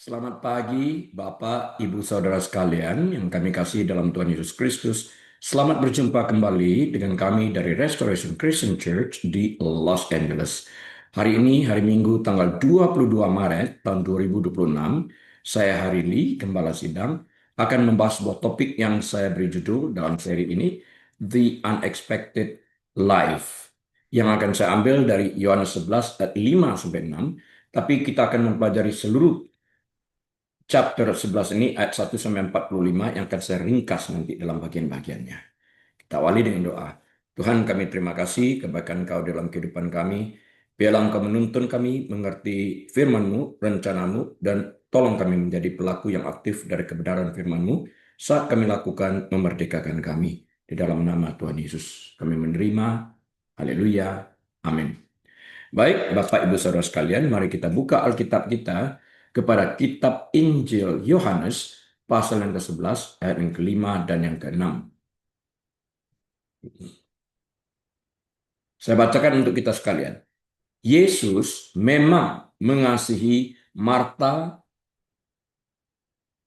Selamat pagi, Bapak, Ibu, Saudara sekalian yang kami kasih dalam Tuhan Yesus Kristus. Selamat berjumpa kembali dengan kami dari Restoration Christian Church di Los Angeles. Hari ini, hari Minggu, tanggal 22 Maret tahun 2026, saya Hari Lee, Gembala Sidang, akan membahas sebuah topik yang saya beri judul dalam seri ini, The Unexpected Life, yang akan saya ambil dari Yohanes 11 ayat 5 sampai 6, tapi kita akan mempelajari seluruh chapter 11 ini ayat 1 sampai 45 yang akan saya ringkas nanti dalam bagian-bagiannya. Kita awali dengan doa. Tuhan, kami terima kasih kebaikan Kau dalam kehidupan kami. Biarlah Engkau menuntun kami mengerti firman-Mu, rencana-Mu, dan tolong kami menjadi pelaku yang aktif dari kebenaran firman-Mu saat kami lakukan memerdekakan kami. Di dalam nama Tuhan Yesus kami menerima. Haleluya. Amin. Baik, Bapak Ibu Saudara sekalian, mari kita buka Alkitab kita kepada kitab Injil Yohanes pasal yang ke-11 ayat yang ke-5 dan yang ke-6. Saya bacakan untuk kita sekalian. Yesus memang mengasihi Marta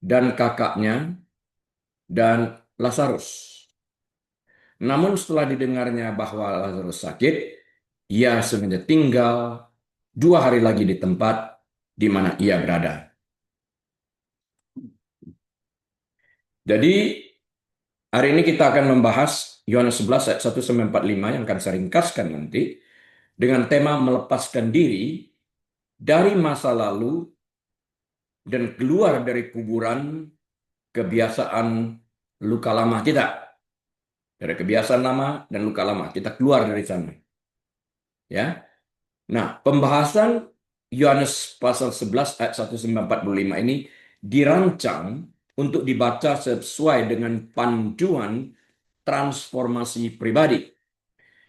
dan kakaknya dan Lazarus. Namun setelah didengarnya bahwa Lazarus sakit, ia sengaja tinggal 2 hari lagi di tempat di mana ia berada. Jadi hari ini kita akan membahas Yohanes 11 ayat 1 sampai 45 yang akan saya ringkaskan nanti dengan tema melepaskan diri dari masa lalu dan keluar dari kuburan kebiasaan luka lama kita. Dari kebiasaan lama dan luka lama, kita keluar dari sana. Ya. Nah, pembahasan Yohanes pasal 11 ayat 1 sampai 45 ini dirancang untuk dibaca sesuai dengan panduan transformasi pribadi.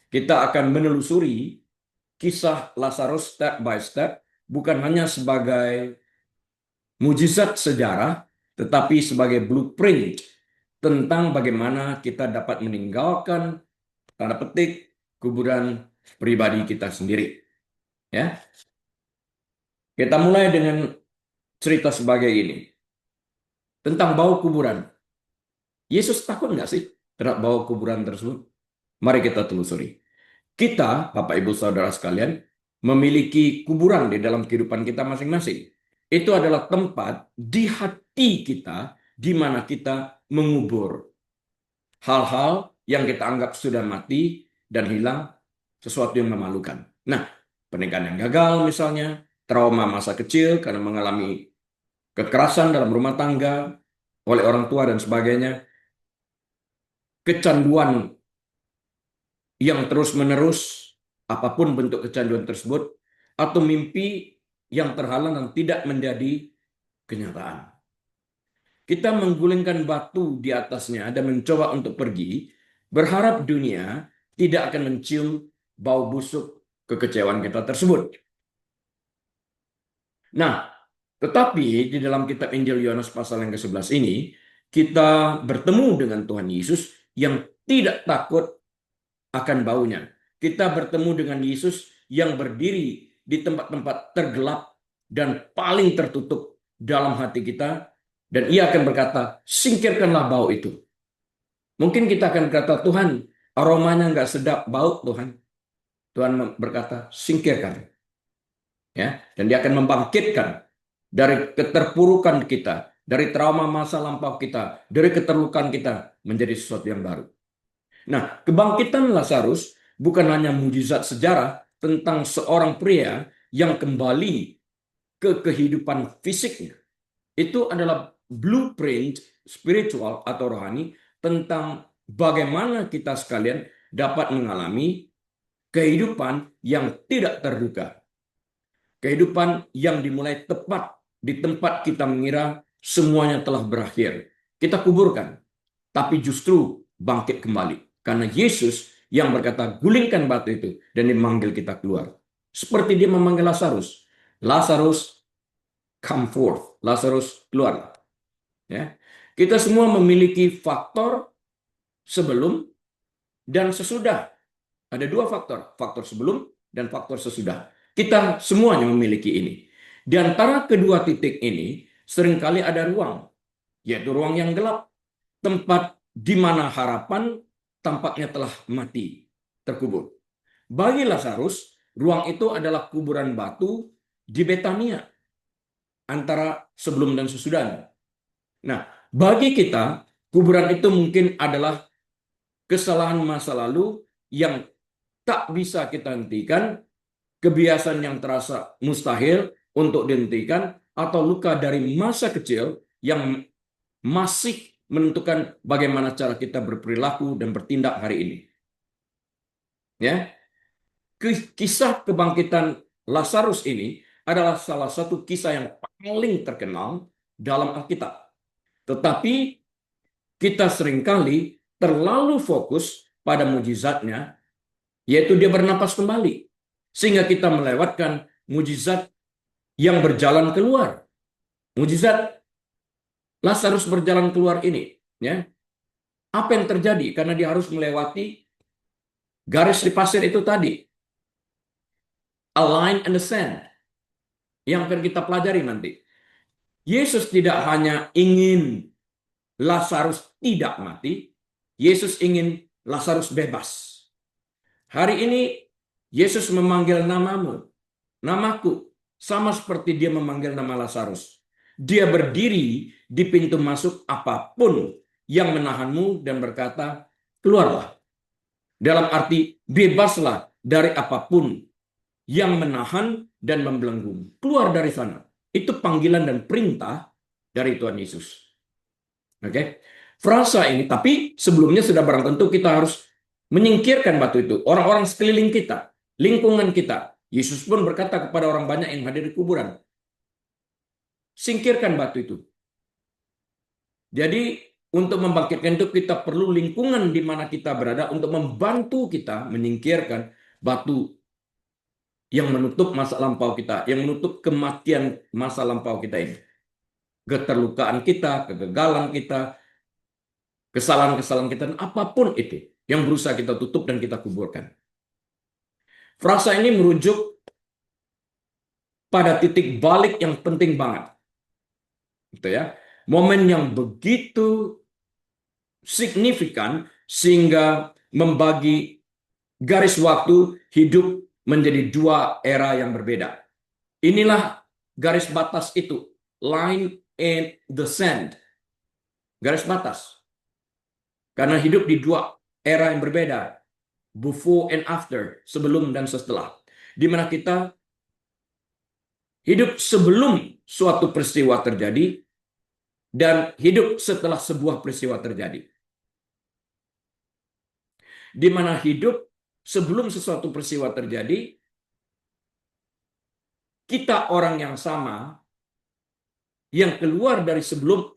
Kita akan menelusuri kisah Lazarus step by step, bukan hanya sebagai mujizat sejarah, tetapi sebagai blueprint tentang bagaimana kita dapat meninggalkan, tanda petik, kuburan pribadi kita sendiri. Ya, kita mulai dengan cerita sebagai ini. Tentang bau kuburan. Yesus takut nggak sih terhadap bau kuburan tersebut? Mari kita telusuri. Kita, Bapak Ibu Saudara sekalian, memiliki kuburan di dalam kehidupan kita masing-masing. Itu adalah tempat di hati kita di mana kita mengubur hal-hal yang kita anggap sudah mati dan hilang, sesuatu yang memalukan. Nah, pernikahan yang gagal misalnya, trauma masa kecil karena mengalami kekerasan dalam rumah tangga oleh orang tua dan sebagainya, kecanduan yang terus-menerus, apapun bentuk kecanduan tersebut, atau mimpi yang terhalang dan tidak menjadi kenyataan. Kita menggulingkan batu di atasnya dan mencoba untuk pergi, berharap dunia tidak akan mencium bau busuk kekecewaan kita tersebut. Nah, tetapi di dalam kitab Injil Yohanes pasal yang ke-11 ini, kita bertemu dengan Tuhan Yesus yang tidak takut akan baunya. Kita bertemu dengan Yesus yang berdiri di tempat-tempat tergelap dan paling tertutup dalam hati kita, dan ia akan berkata, singkirkanlah bau itu. Mungkin kita akan berkata, Tuhan, aromanya nggak sedap, bau Tuhan. Tuhan berkata, singkirkan. Ya, dan dia akan membangkitkan dari keterpurukan kita, dari trauma masa lampau kita, dari keterlukaan kita menjadi sesuatu yang baru. Nah, kebangkitan Lazarus bukan hanya mujizat sejarah tentang seorang pria yang kembali ke kehidupan fisiknya. Itu adalah blueprint spiritual atau rohani tentang bagaimana kita sekalian dapat mengalami kehidupan yang tidak terduga. Kehidupan yang dimulai tepat di tempat kita mengira semuanya telah berakhir. Kita kuburkan, tapi justru bangkit kembali. Karena Yesus yang berkata, gulingkan batu itu, dan memanggil kita keluar. Seperti dia memanggil Lazarus. Lazarus, come forth. Lazarus, keluar. Ya. Kita semua memiliki faktor sebelum dan sesudah. Ada 2 faktor, faktor sebelum dan faktor sesudah. Kita semuanya memiliki ini. Di antara kedua titik ini, seringkali ada ruang, yaitu ruang yang gelap, tempat di mana harapan tampaknya telah mati, terkubur. Bagi Lazarus, ruang itu adalah kuburan batu di Betania, antara sebelum dan sesudahnya. Nah, bagi kita, kuburan itu mungkin adalah kesalahan masa lalu yang tak bisa kita hentikan, kebiasaan yang terasa mustahil untuk dihentikan, atau luka dari masa kecil yang masih menentukan bagaimana cara kita berperilaku dan bertindak hari ini. Ya, kisah kebangkitan Lazarus ini adalah salah satu kisah yang paling terkenal dalam Alkitab. Tetapi kita seringkali terlalu fokus pada mujizatnya, yaitu dia bernapas kembali. Sehingga kita melewatkan mujizat yang berjalan keluar. Mujizat Lazarus berjalan keluar ini. Ya, apa yang terjadi? Karena dia harus melewati garis di pasir itu tadi. A line in the sand. Yang akan kita pelajari nanti. Yesus tidak hanya ingin Lazarus tidak mati, Yesus ingin Lazarus bebas. Hari ini Yesus memanggil namamu, namaku, sama seperti dia memanggil nama Lazarus. Dia berdiri di pintu masuk apapun yang menahanmu dan berkata, keluarlah. Dalam arti bebaslah dari apapun yang menahan dan membelenggu. Keluar dari sana. Itu panggilan dan perintah dari Tuhan Yesus. Oke, frasa ini, tapi sebelumnya sudah barang tentu kita harus menyingkirkan batu itu. Orang-orang sekeliling kita, lingkungan kita. Yesus pun berkata kepada orang banyak yang hadir di kuburan, singkirkan batu itu. Jadi untuk membangkitkan itu kita perlu lingkungan di mana kita berada untuk membantu kita menyingkirkan batu yang menutup masa lampau kita, yang menutup kematian masa lampau kita ini. Keterlukaan kita, kegagalan kita, kesalahan-kesalahan kita, apapun itu yang berusaha kita tutup dan kita kuburkan. Frasa ini merujuk pada titik balik yang penting banget. Gitu ya. Momen yang begitu signifikan sehingga membagi garis waktu hidup menjadi dua era yang berbeda. Inilah garis batas itu, line in the sand. Garis batas. Karena hidup di dua era yang berbeda, before and after, sebelum dan setelah. Di mana kita hidup sebelum suatu peristiwa terjadi dan hidup setelah sebuah peristiwa terjadi. Di mana hidup sebelum sesuatu peristiwa terjadi, kita orang yang sama yang keluar dari sebelum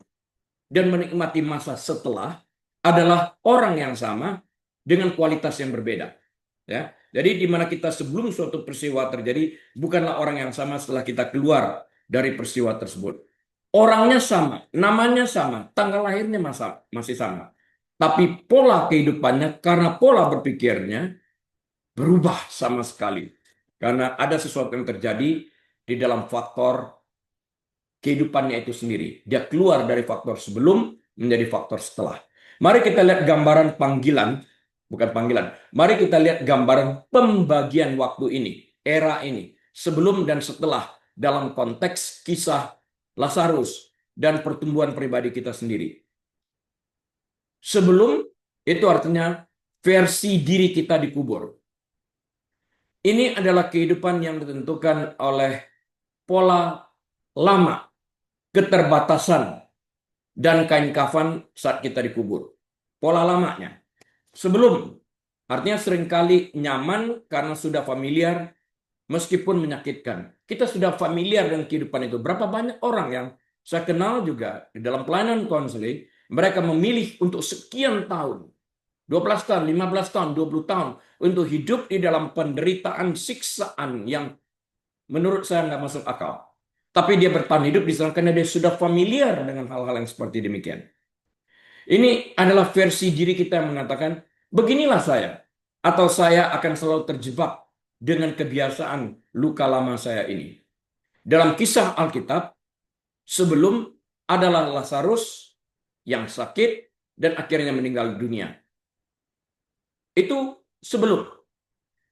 dan menikmati masa setelah adalah orang yang sama dengan kualitas yang berbeda. Ya, jadi di mana kita sebelum suatu peristiwa terjadi bukanlah orang yang sama setelah kita keluar dari peristiwa tersebut. Orangnya sama, namanya sama, tanggal lahirnya masih sama. Tapi pola kehidupannya karena pola berpikirnya berubah sama sekali. Karena ada sesuatu yang terjadi di dalam faktor kehidupannya itu sendiri. Dia keluar dari faktor sebelum menjadi faktor setelah. Mari kita lihat gambaran panggilan, bukan panggilan. Mari kita lihat gambaran pembagian waktu ini, era ini, sebelum dan setelah dalam konteks kisah Lazarus dan pertumbuhan pribadi kita sendiri. Sebelum itu artinya versi diri kita dikubur. Ini adalah kehidupan yang ditentukan oleh pola lama, keterbatasan, dan kain kafan saat kita dikubur. Pola lamanya. Sebelum, artinya seringkali nyaman karena sudah familiar, meskipun menyakitkan. Kita sudah familiar dengan kehidupan itu. Berapa banyak orang yang saya kenal juga di dalam pelayanan konseling, mereka memilih untuk sekian tahun, 12 tahun, 15 tahun, 20 tahun, untuk hidup di dalam penderitaan siksaan yang menurut saya nggak masuk akal. Tapi dia bertahan hidup di sana karena dia sudah familiar dengan hal-hal yang seperti demikian. Ini adalah versi diri kita yang mengatakan, beginilah saya. Atau saya akan selalu terjebak dengan kebiasaan luka lama saya ini. Dalam kisah Alkitab, sebelum adalah Lazarus yang sakit dan akhirnya meninggal dunia. Itu sebelum.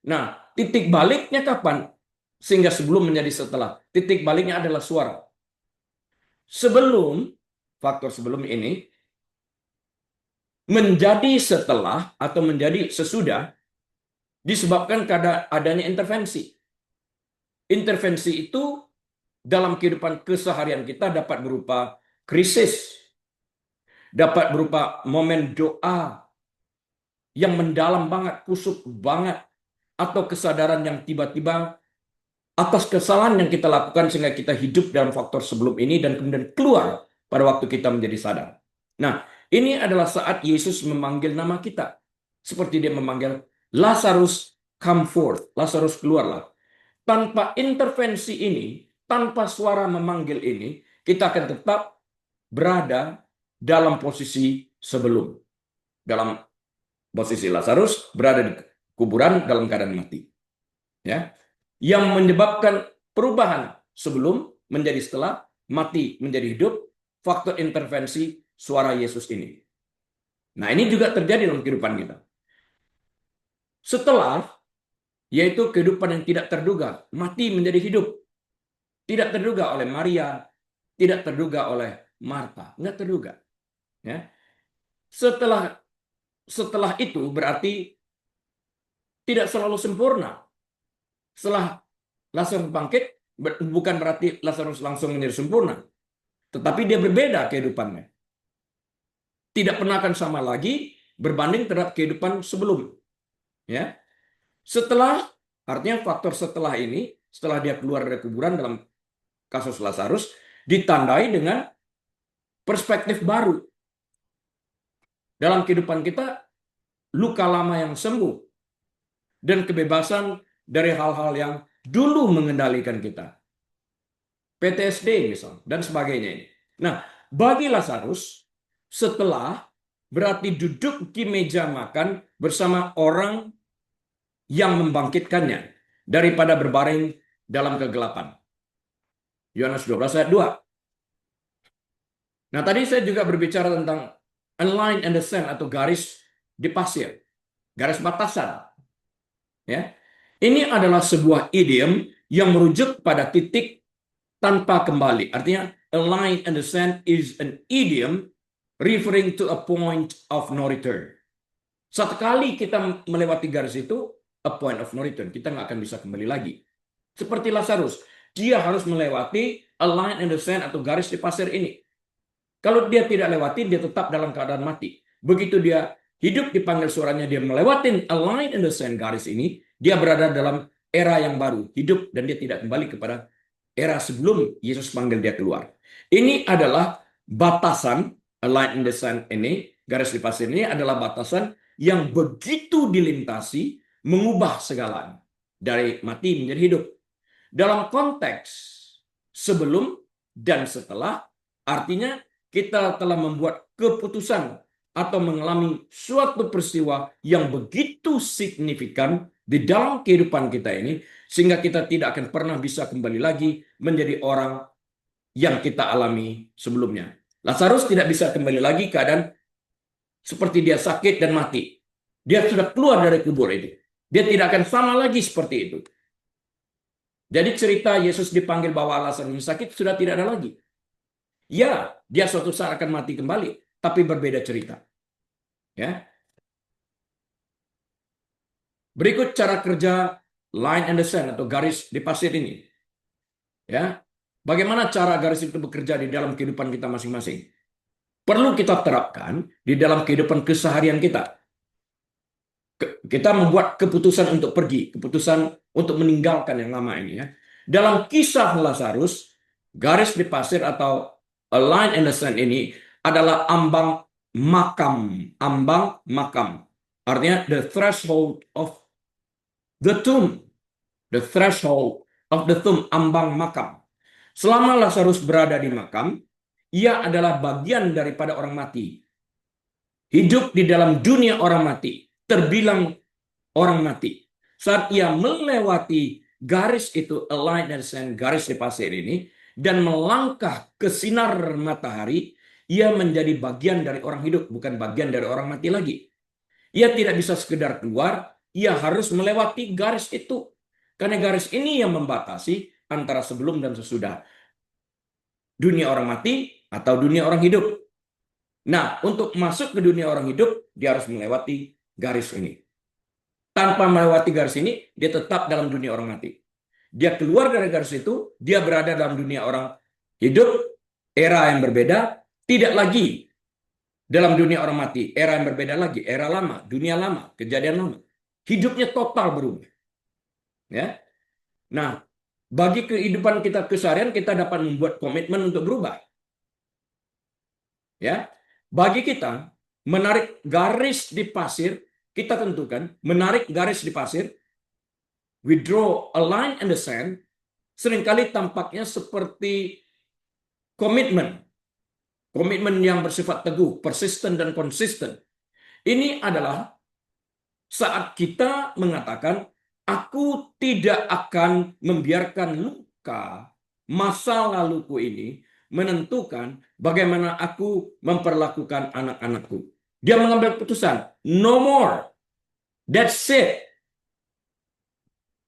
Nah, titik baliknya kapan? Sehingga sebelum menjadi setelah. Titik baliknya adalah suara. Sebelum, faktor sebelum ini, menjadi setelah atau menjadi sesudah, disebabkan karena adanya intervensi. Intervensi itu dalam kehidupan keseharian kita dapat berupa krisis, dapat berupa momen doa yang mendalam banget, kusuk banget, atau kesadaran yang tiba-tiba atas kesalahan yang kita lakukan sehingga kita hidup dalam faktor sebelum ini dan kemudian keluar pada waktu kita menjadi sadar. Nah, ini adalah saat Yesus memanggil nama kita. Seperti dia memanggil Lazarus, come forth. Lazarus, keluarlah. Tanpa intervensi ini, tanpa suara memanggil ini, kita akan tetap berada dalam posisi sebelum. Dalam posisi Lazarus berada di kuburan dalam keadaan mati. Ya. Yang menyebabkan perubahan sebelum menjadi setelah, mati menjadi hidup, faktor intervensi suara Yesus ini. Nah, ini juga terjadi dalam kehidupan kita. Setelah, yaitu kehidupan yang tidak terduga, mati menjadi hidup. Tidak terduga oleh Maria, tidak terduga oleh Marta, nggak terduga. Ya. Setelah itu berarti tidak selalu sempurna. Setelah Lazarus bangkit, bukan berarti Lazarus langsung menjadi sempurna. Tetapi dia berbeda kehidupannya. Tidak pernah akan sama lagi berbanding terhadap kehidupan sebelum. Ya. Setelah, artinya faktor setelah ini, setelah dia keluar dari kuburan dalam kasus Lazarus, ditandai dengan perspektif baru. Dalam kehidupan kita, luka lama yang sembuh, dan kebebasan dari hal-hal yang dulu mengendalikan kita. PTSD misal, dan sebagainya. Nah, bagi Lazarus, setelah berarti duduk di meja makan bersama orang yang membangkitkannya daripada berbaring dalam kegelapan. Yohanes 12 ayat 2. Nah, tadi saya juga berbicara tentang a line in the sand atau garis di pasir, garis batasan. Ya. Ini adalah sebuah idiom yang merujuk pada titik tanpa kembali. Artinya, a line in the sand is an idiom referring to a point of no return. Satu kali kita melewati garis itu, a point of no return. Kita nggak akan bisa kembali lagi. Seperti Lazarus, dia harus melewati a line in the sand atau garis di pasir ini. Kalau dia tidak lewati, dia tetap dalam keadaan mati. Begitu dia hidup dipanggil suaranya, dia melewati a line in the sand garis ini, dia berada dalam era yang baru, hidup, dan dia tidak kembali kepada era sebelum Yesus panggil dia keluar. Ini adalah batasan, a line in the sand ini, garis di pasir ini adalah batasan yang begitu dilintasi, mengubah segalanya. Dari mati menjadi hidup. Dalam konteks sebelum dan setelah, artinya kita telah membuat keputusan atau mengalami suatu peristiwa yang begitu signifikan di dalam kehidupan kita ini, sehingga kita tidak akan pernah bisa kembali lagi menjadi orang yang kita alami sebelumnya. Lazarus tidak bisa kembali lagi keadaan seperti dia sakit dan mati. Dia sudah keluar dari kubur itu. Dia tidak akan sama lagi seperti itu. Jadi cerita Yesus dipanggil bahwa Lazarus sakit sudah tidak ada lagi. Ya, dia suatu saat akan mati kembali, tapi berbeda cerita. Ya. Berikut cara kerja line in the sand atau garis di pasir ini. Ya. Bagaimana cara garis itu bekerja di dalam kehidupan kita masing-masing? Perlu kita terapkan di dalam kehidupan keseharian kita. Kita membuat keputusan untuk pergi, keputusan untuk meninggalkan yang lama ini. Ya. Dalam kisah Lazarus, garis di pasir atau a line in the sand ini adalah ambang makam. Ambang makam. Artinya the threshold of the tomb. The threshold of the tomb, ambang makam. Selama Lazarus berada di makam, ia adalah bagian daripada orang mati. Hidup di dalam dunia orang mati. Terbilang orang mati. Saat ia melewati garis itu, a line and sand, garis di pasir ini, dan melangkah ke sinar matahari, ia menjadi bagian dari orang hidup, bukan bagian dari orang mati lagi. Ia tidak bisa sekedar keluar, ia harus melewati garis itu. Karena garis ini yang membatasi antara sebelum dan sesudah dunia orang mati atau dunia orang hidup. Nah, untuk masuk ke dunia orang hidup, dia harus melewati garis ini. Tanpa melewati garis ini, dia tetap dalam dunia orang mati. Dia keluar dari garis itu, dia berada dalam dunia orang hidup, era yang berbeda, tidak lagi dalam dunia orang mati, era yang berbeda lagi, era lama, dunia lama, kejadian lama. Hidupnya total berubah. Ya. Nah, bagi kehidupan kita keseharian, kita dapat membuat komitmen untuk berubah. Ya, bagi kita menarik garis di pasir, kita tentukan menarik garis di pasir, we draw a line in the sand, seringkali tampaknya seperti komitmen. Komitmen yang bersifat teguh, persisten dan konsisten. Ini adalah saat kita mengatakan, aku tidak akan membiarkan luka masa laluku ini menentukan bagaimana aku memperlakukan anak-anakku. Dia mengambil keputusan, no more. That's it.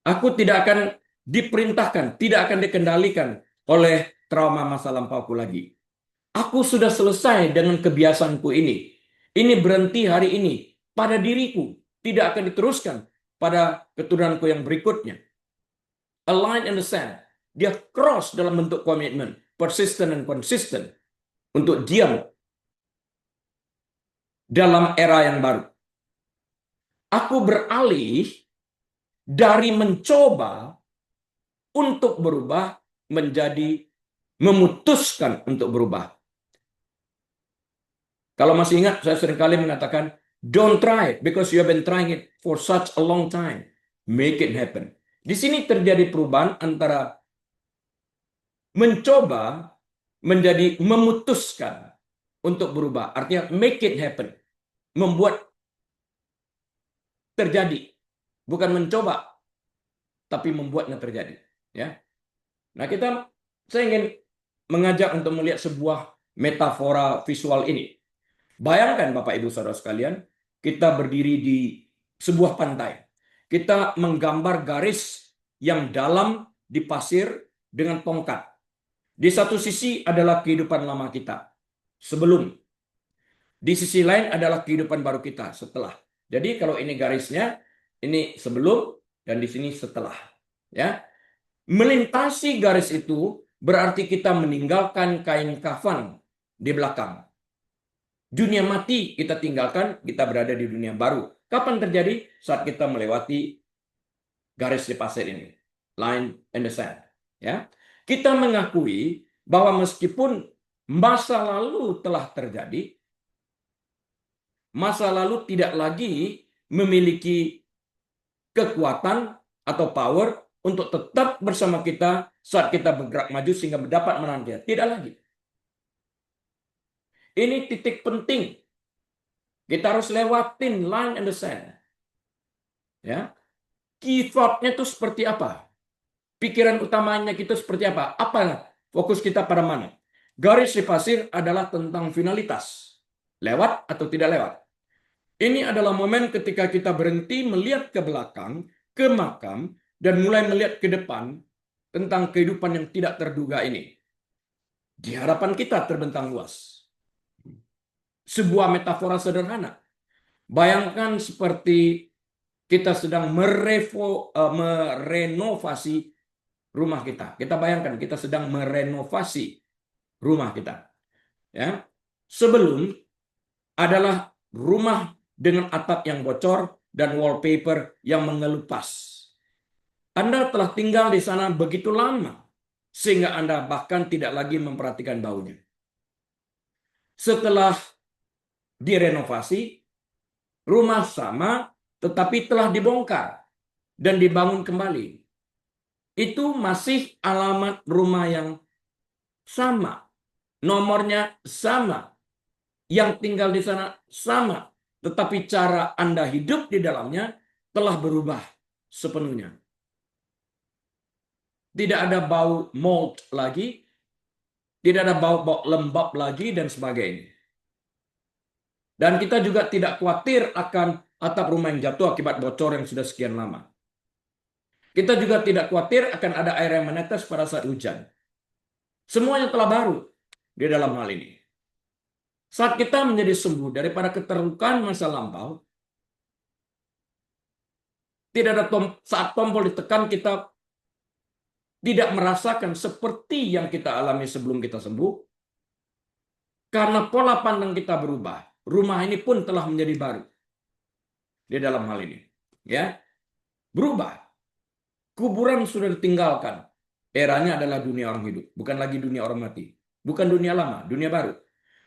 Aku tidak akan diperintahkan, tidak akan dikendalikan oleh trauma masa lampauku lagi. Aku sudah selesai dengan kebiasaanku ini. Ini berhenti hari ini pada diriku. Tidak akan diteruskan pada keturunanku yang berikutnya. A line in the sand. Dia cross dalam bentuk komitmen. Persistent dan konsisten. Untuk diam dalam era yang baru. Aku beralih dari mencoba untuk berubah menjadi memutuskan untuk berubah. Kalau masih ingat, saya seringkali mengatakan, don't try because you have been trying it for such a long time. Make it happen. Di sini terjadi perubahan antara mencoba menjadi memutuskan untuk berubah. Artinya make it happen. Membuat terjadi. Bukan mencoba, tapi membuatnya terjadi. Ya. Nah, saya ingin mengajak untuk melihat sebuah metafora visual ini. Bayangkan Bapak Ibu Saudara sekalian, kita berdiri di sebuah pantai. Kita menggambar garis yang dalam di pasir dengan tongkat. Di satu sisi adalah kehidupan lama kita sebelum. Di sisi lain adalah kehidupan baru kita setelah. Jadi kalau ini garisnya, ini sebelum dan di sini setelah. Ya, melintasi garis itu berarti kita meninggalkan kain kafan di belakang. Dunia mati kita tinggalkan, kita berada di dunia baru. Kapan terjadi? Saat kita melewati garis di pasir ini. Line in the sand. Ya. Kita mengakui bahwa meskipun masa lalu telah terjadi, masa lalu tidak lagi memiliki kekuatan atau power untuk tetap bersama kita saat kita bergerak maju sehingga mendapat menang dia. Tidak lagi. Ini titik penting. Kita harus lewatin line in the sand. Ya. Key thought-nya itu seperti apa? Pikiran utamanya kita seperti apa? Apa fokus kita pada mana? Garis di pasir adalah tentang finalitas. Lewat atau tidak lewat. Ini adalah momen ketika kita berhenti melihat ke belakang, ke makam, dan mulai melihat ke depan tentang kehidupan yang tidak terduga ini. Di hadapan kita terbentang luas. Sebuah metafora sederhana. Bayangkan seperti kita sedang merenovasi rumah kita. Kita bayangkan kita sedang merenovasi rumah kita. Ya. Sebelum adalah rumah dengan atap yang bocor dan wallpaper yang mengelupas. Anda telah tinggal di sana begitu lama sehingga Anda bahkan tidak lagi memperhatikan baunya. Setelah direnovasi, rumah sama tetapi telah dibongkar dan dibangun kembali. Itu masih alamat rumah yang sama. Nomornya sama. Yang tinggal di sana sama. Tetapi cara Anda hidup di dalamnya telah berubah sepenuhnya. Tidak ada bau mold lagi. Tidak ada bau-bau lembab lagi dan sebagainya. Dan kita juga tidak khawatir akan atap rumah yang jatuh akibat bocor yang sudah sekian lama. Kita juga tidak khawatir akan ada air yang menetes pada saat hujan. Semuanya telah baru di dalam hal ini. Saat kita menjadi sembuh daripada keterlukaan masa lampau, tidak ada saat tombol ditekan kita tidak merasakan seperti yang kita alami sebelum kita sembuh, karena pola pandang kita berubah. Rumah ini pun telah menjadi baru di dalam hal ini. Ya, berubah. Kuburan sudah ditinggalkan. Eranya adalah dunia orang hidup, bukan lagi dunia orang mati. Bukan dunia lama, dunia baru.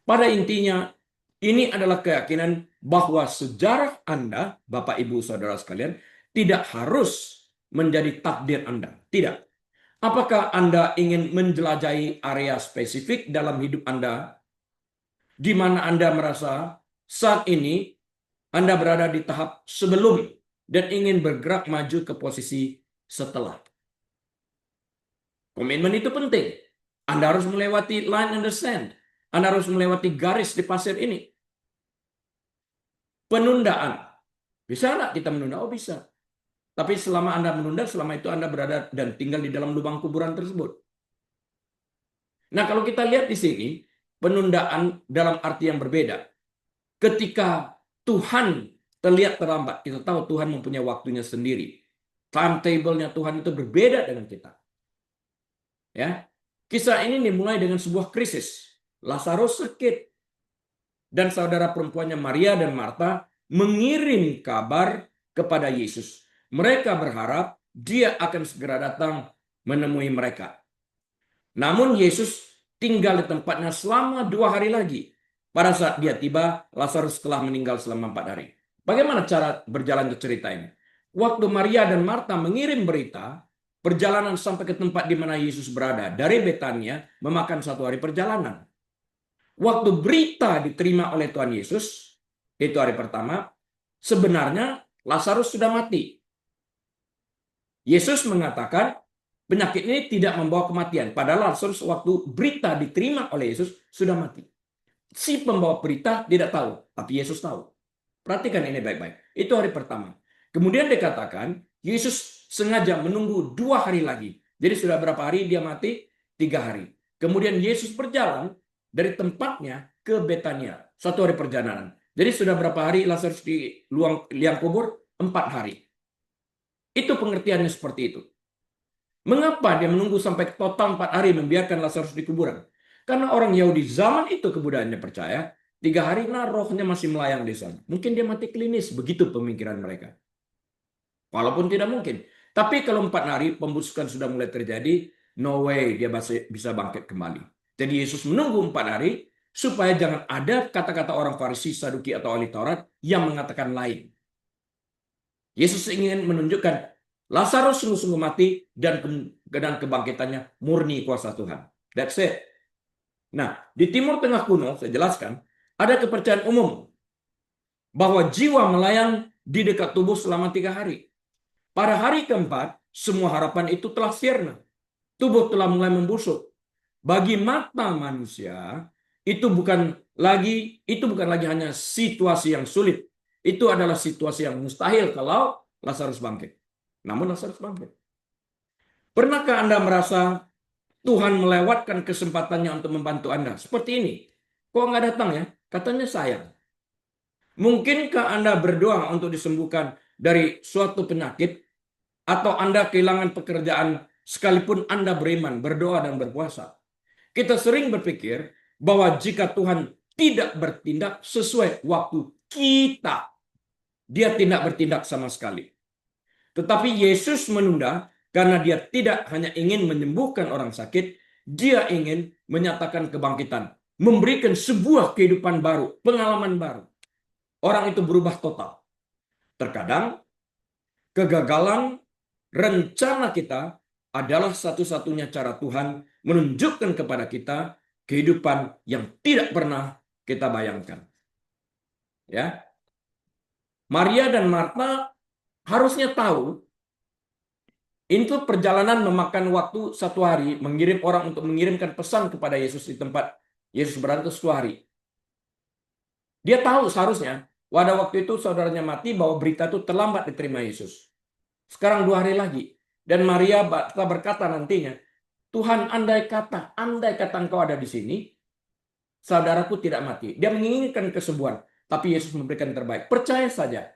Pada intinya, ini adalah keyakinan bahwa sejarah Anda, Bapak, Ibu, Saudara sekalian, tidak harus menjadi takdir Anda. Tidak. Apakah Anda ingin menjelajahi area spesifik dalam hidup Anda, di mana Anda merasa saat ini Anda berada di tahap sebelum dan ingin bergerak maju ke posisi setelah? Komitmen itu penting. Anda harus melewati line in the sand. Anda harus melewati garis di pasir ini. Penundaan. Bisa nggak kita menunda? Oh, bisa. Tapi selama Anda menunda, selama itu Anda berada dan tinggal di dalam lubang kuburan tersebut. Nah, kalau kita lihat di sini, penundaan dalam arti yang berbeda. Ketika Tuhan terlihat terlambat, kita tahu Tuhan mempunyai waktunya sendiri. Timetable-nya Tuhan itu berbeda dengan kita. Ya, kisah ini dimulai dengan sebuah krisis. Lazarus sakit dan saudara perempuannya Maria dan Marta mengirim kabar kepada Yesus. Mereka berharap dia akan segera datang menemui mereka. Namun Yesus tinggal di tempatnya selama 2 hari lagi. Pada saat dia tiba, Lazarus telah meninggal selama 4 hari. Bagaimana cara berjalannya cerita ini? Waktu Maria dan Marta mengirim berita, perjalanan sampai ke tempat di mana Yesus berada dari Betania memakan 1 hari perjalanan. Waktu berita diterima oleh Tuhan Yesus, itu hari pertama, sebenarnya Lazarus sudah mati. Yesus mengatakan penyakit ini tidak membawa kematian. Padahal Lazarus waktu berita diterima oleh Yesus sudah mati. Si pembawa berita tidak tahu, tapi Yesus tahu. Perhatikan ini baik-baik. Itu hari pertama. Kemudian dikatakan Yesus sengaja menunggu 2 hari lagi. Jadi sudah berapa hari dia mati? 3 hari. Kemudian Yesus berjalan dari tempatnya ke Betania. 1 hari perjalanan. Jadi sudah berapa hari Lazarus di liang kubur? 4 hari. Itu pengertiannya seperti itu. Mengapa dia menunggu sampai total 4 hari membiarkan Lazarus di kuburan? Karena orang Yahudi zaman itu kebudayaannya percaya 3 hari nah rohnya masih melayang di sana. Mungkin dia mati klinis, begitu pemikiran mereka. Walaupun tidak mungkin. Tapi kalau 4 hari pembusukan sudah mulai terjadi, no way dia bisa bangkit kembali. Jadi Yesus menunggu 4 hari supaya jangan ada kata-kata orang Farisi, Saduki atau ahli Taurat yang mengatakan lain. Yesus ingin menunjukkan Lazarus sungguh-sungguh mati dan kebangkitannya murni kuasa Tuhan. That's it. Nah, di Timur Tengah kuno, saya jelaskan, ada kepercayaan umum bahwa jiwa melayang di dekat tubuh selama 3 hari. Pada hari keempat, semua harapan itu telah sirna. Tubuh telah mulai membusuk. Bagi mata manusia, itu bukan lagi hanya situasi yang sulit. Itu adalah situasi yang mustahil kalau Lazarus bangkit. Namun Lazarus bangkit. Pernahkah Anda merasa Tuhan melewatkan kesempatannya untuk membantu Anda? Seperti ini. Kok nggak datang ya? Katanya sayang. Mungkinkah Anda berdoa untuk disembuhkan dari suatu penyakit? Atau Anda kehilangan pekerjaan sekalipun Anda beriman, berdoa, dan berpuasa? Kita sering berpikir bahwa jika Tuhan tidak bertindak sesuai waktu kita, dia tidak bertindak sama sekali. Tetapi Yesus menunda karena dia tidak hanya ingin menyembuhkan orang sakit, dia ingin menyatakan kebangkitan, memberikan sebuah kehidupan baru, pengalaman baru. Orang itu berubah total. Terkadang kegagalan rencana kita adalah satu-satunya cara Tuhan menunjukkan kepada kita kehidupan yang tidak pernah kita bayangkan. Ya, Maria dan Marta harusnya tahu Itu perjalanan memakan waktu 1 hari, mengirim orang untuk mengirimkan pesan kepada Yesus di tempat Yesus berada itu 1 hari. Dia tahu seharusnya, pada waktu itu saudaranya mati, bahwa berita itu terlambat diterima Yesus. Sekarang 2 hari lagi. Dan Maria berkata nantinya, Tuhan, andai kata engkau ada di sini, saudaraku tidak mati. Dia menginginkan kesembuhan, tapi Yesus memberikan yang terbaik. Percaya saja,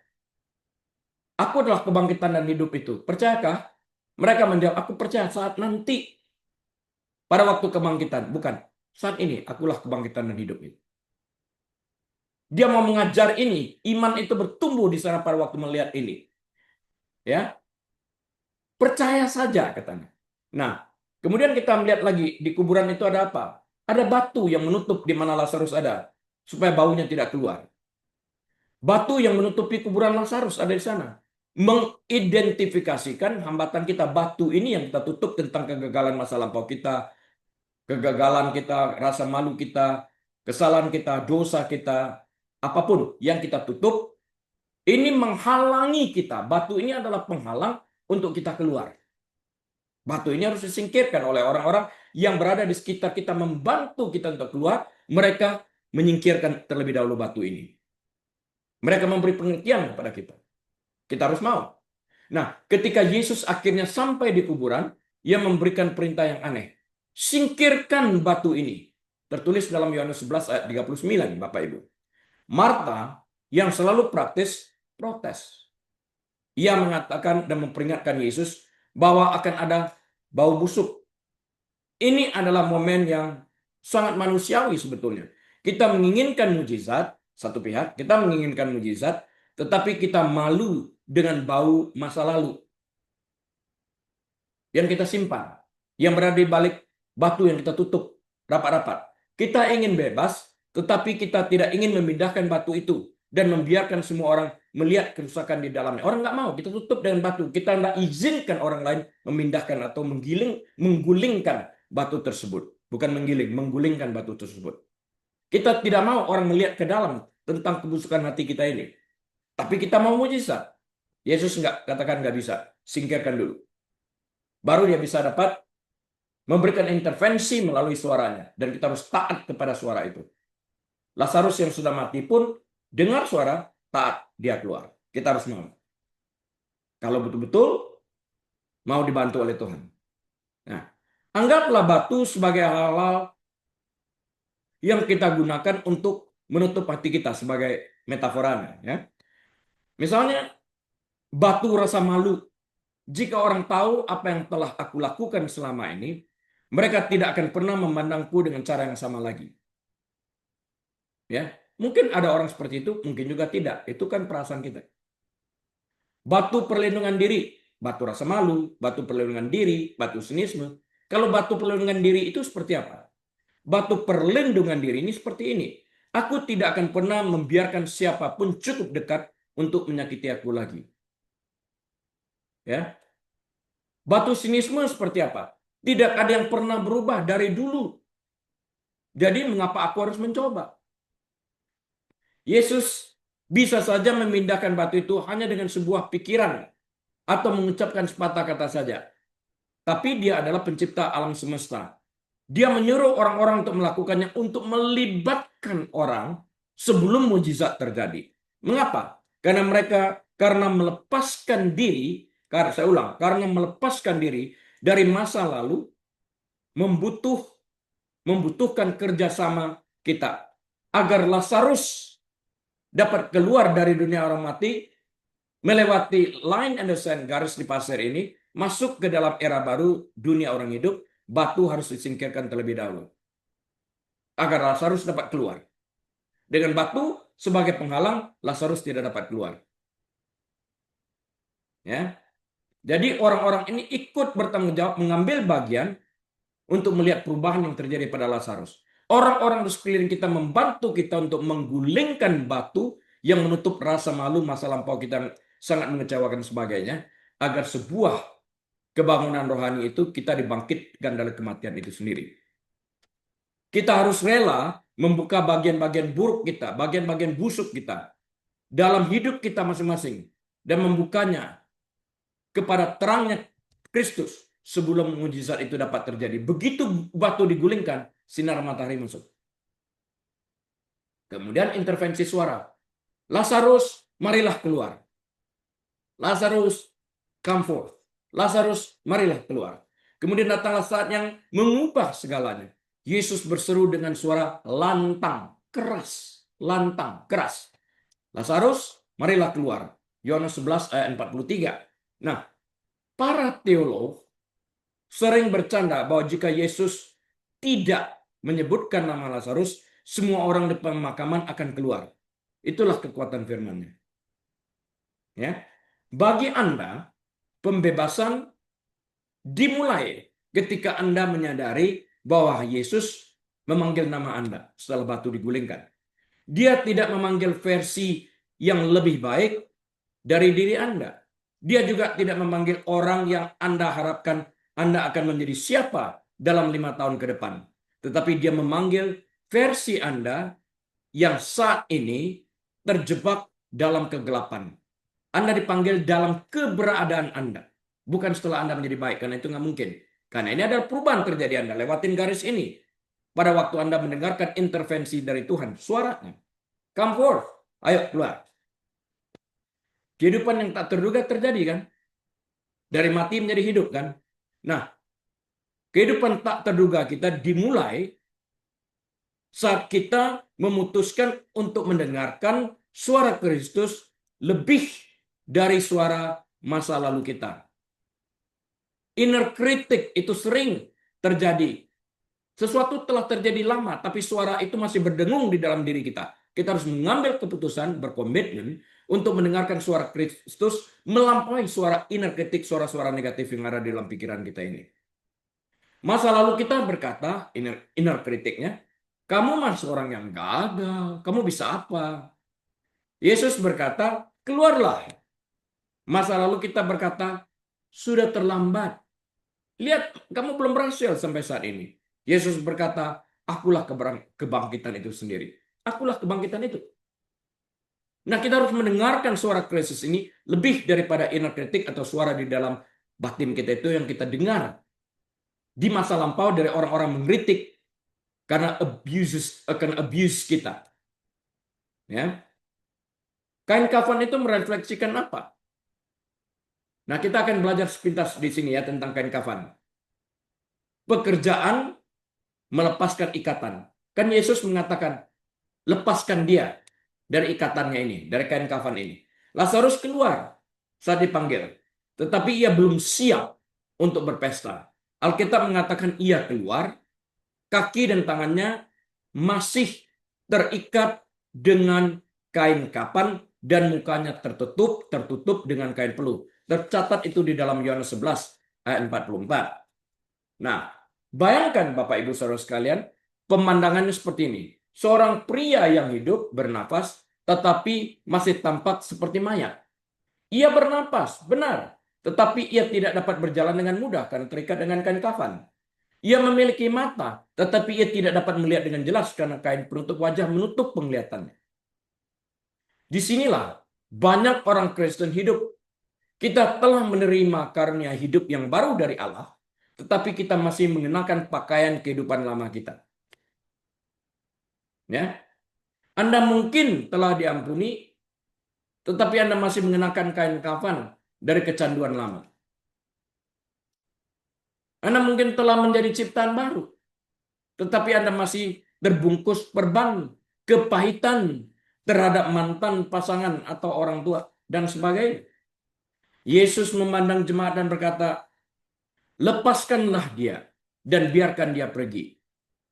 aku adalah kebangkitan dan hidup itu. Percayakah? Mereka menjawab, aku percaya saat nanti, pada waktu kebangkitan. Bukan, saat ini, akulah kebangkitan dan hidup itu. Dia mau mengajar ini, iman itu bertumbuh di sana pada waktu melihat ini. Ya, percaya saja katanya. Nah, kemudian kita melihat lagi di kuburan itu ada apa? Ada batu yang menutup di mana Lazarus ada, supaya baunya tidak keluar. Batu yang menutupi kuburan Lazarus ada di sana. Mengidentifikasikan hambatan kita. Batu ini yang kita tutup tentang kegagalan masa lampau kita, kegagalan kita, rasa malu kita, kesalahan kita, dosa kita, apapun yang kita tutup, ini menghalangi kita. Batu ini adalah penghalang untuk kita keluar. Batu ini harus disingkirkan oleh orang-orang yang berada di sekitar kita, membantu kita untuk keluar. Mereka menyingkirkan terlebih dahulu batu ini. Mereka memberi pengertian kepada kita. Kita harus mau. Nah, ketika Yesus akhirnya sampai di kuburan, ia memberikan perintah yang aneh. Singkirkan batu ini. Tertulis dalam Yohanes 11 ayat 39, Bapak Ibu. Marta yang selalu praktis protes. Ia mengatakan dan memperingatkan Yesus bahwa akan ada bau busuk. Ini adalah momen yang sangat manusiawi sebetulnya. Kita menginginkan mujizat, satu pihak, kita menginginkan mujizat, tetapi kita malu dengan bau masa lalu yang kita simpan, yang berada di balik batu yang kita tutup rapat-rapat. Kita ingin bebas, tetapi kita tidak ingin memindahkan batu itu dan membiarkan semua orang melihat kerusakan di dalamnya. Orang nggak mau, kita tutup dengan batu. Kita nggak izinkan orang lain memindahkan atau menggulingkan batu tersebut. Bukan menggulingkan batu tersebut. Kita tidak mau orang melihat ke dalam tentang kebusukan hati kita ini. Tapi kita mau mujizat. Yesus nggak katakan nggak bisa, singkirkan dulu. Baru dia bisa dapat memberikan intervensi melalui suaranya. Dan kita harus taat kepada suara itu. Lazarus yang sudah mati pun dengar suara, taat, dia keluar. Kita harus mau. Kalau betul-betul mau dibantu oleh Tuhan. Nah, anggaplah batu sebagai hal-hal yang kita gunakan untuk menutup hati kita sebagai metaforanya. Ya. Misalnya, batu rasa malu. Jika orang tahu apa yang telah aku lakukan selama ini, mereka tidak akan pernah memandangku dengan cara yang sama lagi. Ya, mungkin ada orang seperti itu, mungkin juga tidak. Itu kan perasaan kita. Batu perlindungan diri, batu rasa malu, batu perlindungan diri, batu sinisme. Kalau batu perlindungan diri itu seperti apa? Batu perlindungan diri ini seperti ini. Aku tidak akan pernah membiarkan siapapun cukup dekat untuk menyakiti aku lagi. Ya. Batu sinisme seperti apa? Tidak ada yang pernah berubah dari dulu. Jadi mengapa aku harus mencoba? Yesus bisa saja memindahkan batu itu hanya dengan sebuah pikiran atau mengucapkan sepatah kata saja. Tapi dia adalah pencipta alam semesta. Dia menyuruh orang-orang untuk melakukannya, untuk melibatkan orang sebelum mujizat terjadi. Mengapa? Karena melepaskan diri, karena melepaskan diri dari masa lalu membutuhkan kerjasama kita. Agar Lazarus dapat keluar dari dunia orang mati, melewati line in the sand, garis di pasir ini, masuk ke dalam era baru dunia orang hidup, batu harus disingkirkan terlebih dahulu. Agar Lazarus dapat keluar. Dengan batu sebagai penghalang, Lazarus tidak dapat keluar. Ya. Jadi orang-orang ini ikut bertanggung jawab, mengambil bagian untuk melihat perubahan yang terjadi pada Lazarus. Orang-orang di sekeliling kita membantu kita untuk menggulingkan batu yang menutup rasa malu, masa lampau kita yang sangat mengecewakan sebagainya, agar sebuah kebangunan rohani itu kita dibangkitkan dari kematian itu sendiri. Kita harus rela membuka bagian-bagian buruk kita, bagian-bagian busuk kita dalam hidup kita masing-masing dan membukanya kepada terangnya Kristus sebelum mujizat itu dapat terjadi. Begitu batu digulingkan, sinar matahari masuk. Kemudian intervensi suara. Lazarus, marilah keluar. Lazarus, come forth. Lazarus, marilah keluar. Kemudian datanglah saat yang mengubah segalanya. Yesus berseru dengan suara lantang, keras. Lantang, keras. Lazarus, marilah keluar. Yohanes 11 ayat 43. Nah, para teolog sering bercanda bahwa jika Yesus tidak menyebutkan nama Lazarus, semua orang di pemakaman akan keluar. Itulah kekuatan firman-Nya. Ya. Bagi Anda, pembebasan dimulai ketika Anda menyadari bahwa Yesus memanggil nama Anda setelah batu digulingkan. Dia tidak memanggil versi yang lebih baik dari diri Anda. Dia juga tidak memanggil orang yang Anda harapkan Anda akan menjadi siapa dalam 5 tahun ke depan. Tetapi dia memanggil versi Anda yang saat ini terjebak dalam kegelapan. Anda dipanggil dalam keberadaan Anda. Bukan setelah Anda menjadi baik, karena itu nggak mungkin. Karena ini adalah perubahan terjadi Anda. Lewatin garis ini. Pada waktu Anda mendengarkan intervensi dari Tuhan, suaranya. Come forth. Ayo keluar. Kehidupan yang tak terduga terjadi kan? Dari mati menjadi hidup kan? Nah, kehidupan tak terduga kita dimulai saat kita memutuskan untuk mendengarkan suara Kristus lebih dari suara masa lalu kita. Inner critic itu sering terjadi. Sesuatu telah terjadi lama, tapi suara itu masih berdengung di dalam diri kita. Kita harus mengambil keputusan, berkomitmen untuk mendengarkan suara Kristus melampaui suara inner critic, suara-suara negatif yang ada di dalam pikiran kita ini. Masa lalu kita berkata, inner criticnya, kamu masih orang yang gagal, kamu bisa apa? Yesus berkata, keluarlah. Masa lalu kita berkata, sudah terlambat. Lihat, kamu belum berhasil sampai saat ini. Yesus berkata, akulah kebangkitan itu sendiri. Akulah kebangkitan itu. Nah, kita harus mendengarkan suara Kristus ini lebih daripada inner critic atau suara di dalam batin kita itu yang kita dengar di masa lampau dari orang-orang mengkritik karena akan abuse kita. Ya. Kain kafan itu merefleksikan apa? Nah, kita akan belajar sepintas di sini ya tentang kain kafan. Pekerjaan melepaskan ikatan. Kan Yesus mengatakan, lepaskan dia dari ikatannya ini, dari kain kafan ini. Lazarus keluar saat dipanggil, tetapi ia belum siap untuk berpesta. Alkitab mengatakan ia keluar, kaki dan tangannya masih terikat dengan kain kafan dan mukanya tertutup dengan kain peluh. Tercatat itu di dalam Yohanes 11 ayat 44. Nah, bayangkan Bapak Ibu Saudara sekalian, pemandangannya seperti ini. Seorang pria yang hidup, bernafas, tetapi masih tampak seperti mayat. Ia bernapas, benar, tetapi ia tidak dapat berjalan dengan mudah karena terikat dengan kain kafan. Ia memiliki mata, tetapi ia tidak dapat melihat dengan jelas karena kain penutup wajah menutup penglihatannya. Disinilah banyak orang Kristen hidup. Kita telah menerima karunia hidup yang baru dari Allah, tetapi kita masih mengenakan pakaian kehidupan lama kita. Ya, Anda mungkin telah diampuni, tetapi Anda masih mengenakan kain kafan dari kecanduan lama. Anda mungkin telah menjadi ciptaan baru, tetapi Anda masih terbungkus perban, kepahitan terhadap mantan pasangan atau orang tua, dan sebagainya. Yesus memandang jemaat dan berkata, lepaskanlah dia dan biarkan dia pergi.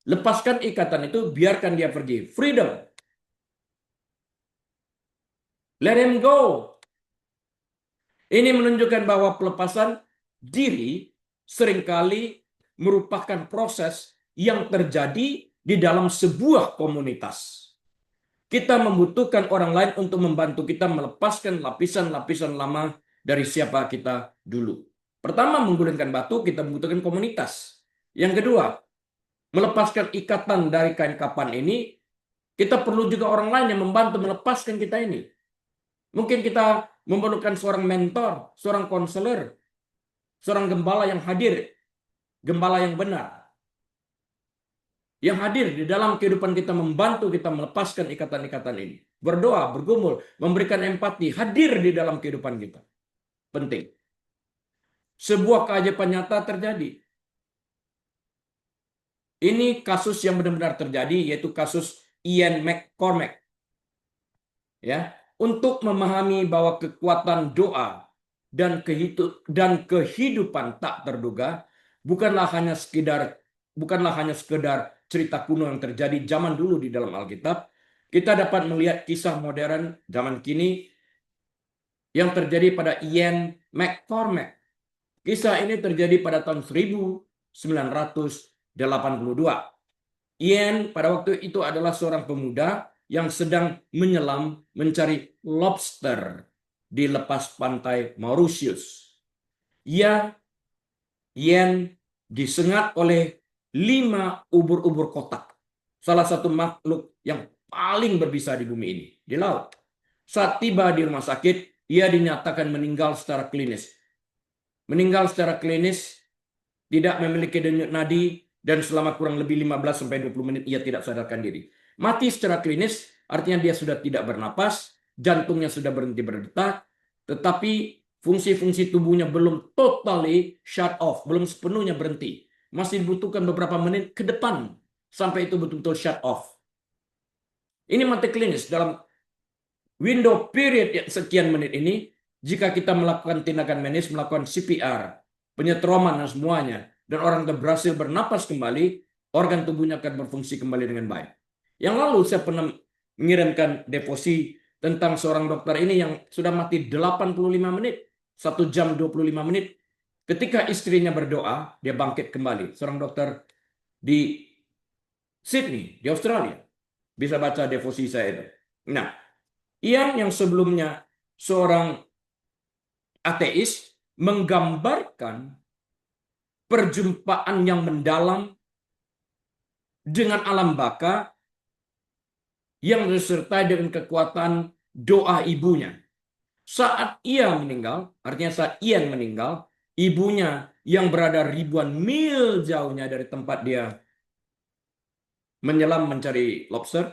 Lepaskan ikatan itu, biarkan dia pergi. Freedom. Let him go. Ini menunjukkan bahwa pelepasan diri seringkali merupakan proses yang terjadi di dalam sebuah komunitas. Kita membutuhkan orang lain untuk membantu kita melepaskan lapisan-lapisan lama dari siapa kita dulu. Pertama, menggulingkan batu, kita membutuhkan komunitas. Yang kedua, melepaskan ikatan dari kain kafan ini, kita perlu juga orang lain yang membantu melepaskan kita ini. Mungkin kita memerlukan seorang mentor, seorang konselor, seorang gembala yang hadir, gembala yang benar, yang hadir di dalam kehidupan kita, membantu kita melepaskan ikatan-ikatan ini. Berdoa, bergumul, memberikan empati, hadir di dalam kehidupan kita. Penting. Sebuah keajaiban nyata terjadi. Ini kasus yang benar-benar terjadi, yaitu kasus Ian McCormack. Ya, untuk memahami bahwa kekuatan doa dan kehidupan tak terduga bukanlah hanya sekedar cerita kuno yang terjadi zaman dulu di dalam Alkitab. Kita dapat melihat kisah modern zaman kini yang terjadi pada Ian McCormack. Kisah ini terjadi pada tahun 1982. Ian pada waktu itu adalah seorang pemuda yang sedang menyelam mencari lobster di lepas pantai Mauritius. Ian disengat oleh 5 ubur-ubur kotak. Salah satu makhluk yang paling berbisa di bumi ini, di laut. Saat tiba di rumah sakit, ia dinyatakan meninggal secara klinis. Meninggal secara klinis, tidak memiliki denyut nadi, dan selama kurang lebih 15-20 menit ia tidak sadarkan diri. Mati secara klinis artinya dia sudah tidak bernapas, jantungnya sudah berhenti berdetak, tetapi fungsi-fungsi tubuhnya belum totally shut off, belum sepenuhnya berhenti. Masih dibutuhkan beberapa menit ke depan sampai itu betul-betul shut off. Ini mati klinis dalam window period sekian menit ini. Jika kita melakukan tindakan medis, melakukan CPR, penyetroman dan semuanya, dan orang itu berhasil bernapas kembali, organ tubuhnya akan berfungsi kembali dengan baik. Yang lalu saya pernah mengirimkan devosi tentang seorang dokter ini yang sudah mati 85 menit, 1 jam 25 menit. Ketika istrinya berdoa, dia bangkit kembali. Seorang dokter di Sydney, di Australia. Bisa baca devosi saya itu. Nah, Ian yang sebelumnya seorang ateis menggambarkan perjumpaan yang mendalam dengan alam baka yang disertai dengan kekuatan doa ibunya. Saat ia meninggal, artinya saat Ian meninggal, ibunya yang berada ribuan mil jauhnya dari tempat dia menyelam mencari lobster,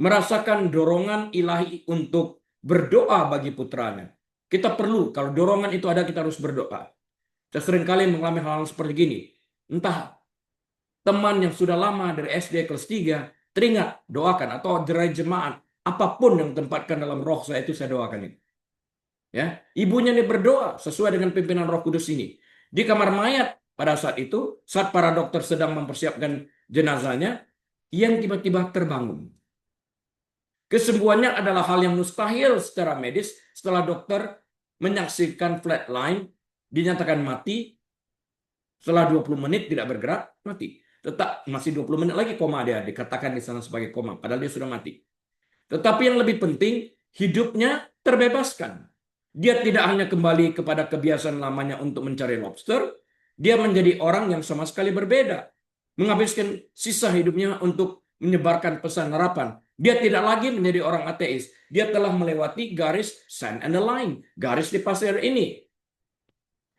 merasakan dorongan ilahi untuk berdoa bagi putranya. Kita perlu, kalau dorongan itu ada, kita harus berdoa. Saya seringkali mengalami hal-hal seperti gini. Entah teman yang sudah lama dari SD kelas 3, teringat, doakan. Atau gerai jemaat, apapun yang tempatkan dalam roh saya itu, saya doakan ini. Ya, ibunya ini berdoa sesuai dengan pimpinan Roh Kudus ini. Di kamar mayat pada saat itu, saat para dokter sedang mempersiapkan jenazahnya, Ian tiba-tiba terbangun. Kesembuhannya adalah hal yang mustahil secara medis setelah dokter menyaksikan flatline, dinyatakan mati, setelah 20 menit tidak bergerak, mati. Tetap masih 20 menit lagi koma dia, dikatakan di sana sebagai koma, padahal dia sudah mati. Tetapi yang lebih penting, hidupnya terbebaskan. Dia tidak hanya kembali kepada kebiasaan lamanya untuk mencari lobster, dia menjadi orang yang sama sekali berbeda. Menghabiskan sisa hidupnya untuk menyebarkan pesan harapan. Dia tidak lagi menjadi orang ateis. Dia telah melewati garis sand and the line, garis di pasir ini.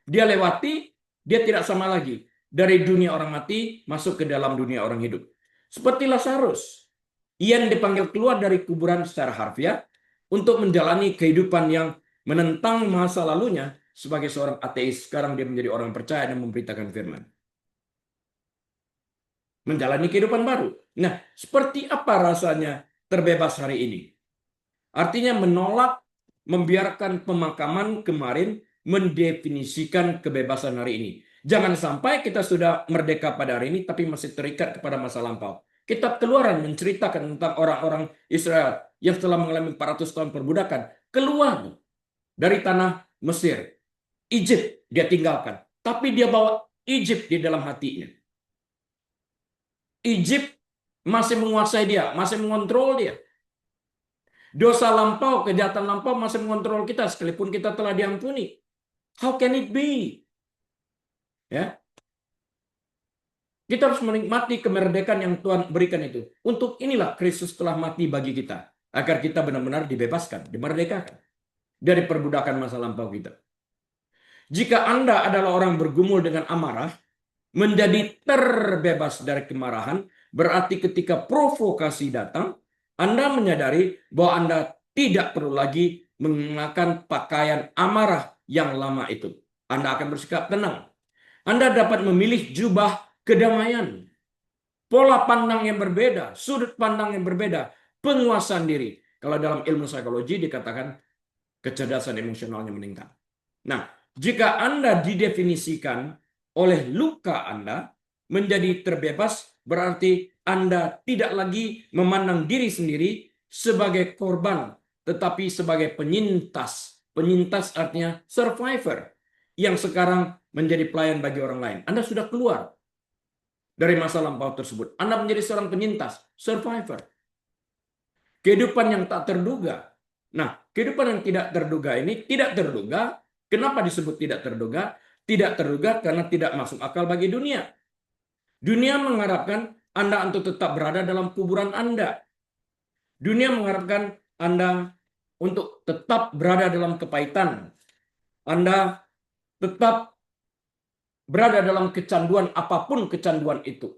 Dia lewati, dia tidak sama lagi. Dari dunia orang mati, masuk ke dalam dunia orang hidup. Seperti Lazarus. Ian dipanggil keluar dari kuburan secara harfiah untuk menjalani kehidupan yang menentang masa lalunya sebagai seorang ateis. Sekarang dia menjadi orang percaya dan memberitakan firman. Menjalani kehidupan baru. Nah, seperti apa rasanya terbebas hari ini? Artinya menolak, membiarkan pemakaman kemarin mendefinisikan kebebasan hari ini. Jangan sampai kita sudah merdeka pada hari ini tapi masih terikat kepada masa lampau. Kitab Keluaran menceritakan tentang orang-orang Israel yang setelah mengalami 400 tahun perbudakan keluar dari tanah Mesir. Egypt dia tinggalkan, tapi dia bawa Egypt di dalam hatinya. Egypt masih menguasai dia, masih mengontrol dia. Dosa lampau, kejahatan lampau masih mengontrol kita sekalipun kita telah diampuni. How can it be? Ya. Kita harus menikmati kemerdekaan yang Tuhan berikan itu. Untuk inilah Kristus telah mati bagi kita, agar kita benar-benar dibebaskan, dimerdekakan dari perbudakan masa lampau kita. Jika Anda adalah orang bergumul dengan amarah, menjadi terbebas dari kemarahan, berarti ketika provokasi datang, Anda menyadari bahwa Anda tidak perlu lagi mengenakan pakaian amarah yang lama itu. Anda akan bersikap tenang. Anda dapat memilih jubah kedamaian, pola pandang yang berbeda, sudut pandang yang berbeda, penguasaan diri. Kalau dalam ilmu psikologi dikatakan kecerdasan emosionalnya meningkat. Nah, jika Anda didefinisikan oleh luka Anda menjadi terbebas, berarti Anda tidak lagi memandang diri sendiri sebagai korban, tetapi sebagai penyintas. Penyintas artinya survivor yang sekarang menjadi pelayan bagi orang lain. Anda sudah keluar dari masa lampau tersebut. Anda menjadi seorang penyintas, survivor. Kehidupan yang tak terduga. Nah, kehidupan yang tidak terduga ini tidak terduga. Kenapa disebut tidak terduga? Tidak terduga karena tidak masuk akal bagi dunia. Dunia mengharapkan Anda untuk tetap berada dalam kuburan Anda. Dunia mengharapkan Anda untuk tetap berada dalam kepahitan. Anda tetap berada dalam kecanduan apapun kecanduan itu.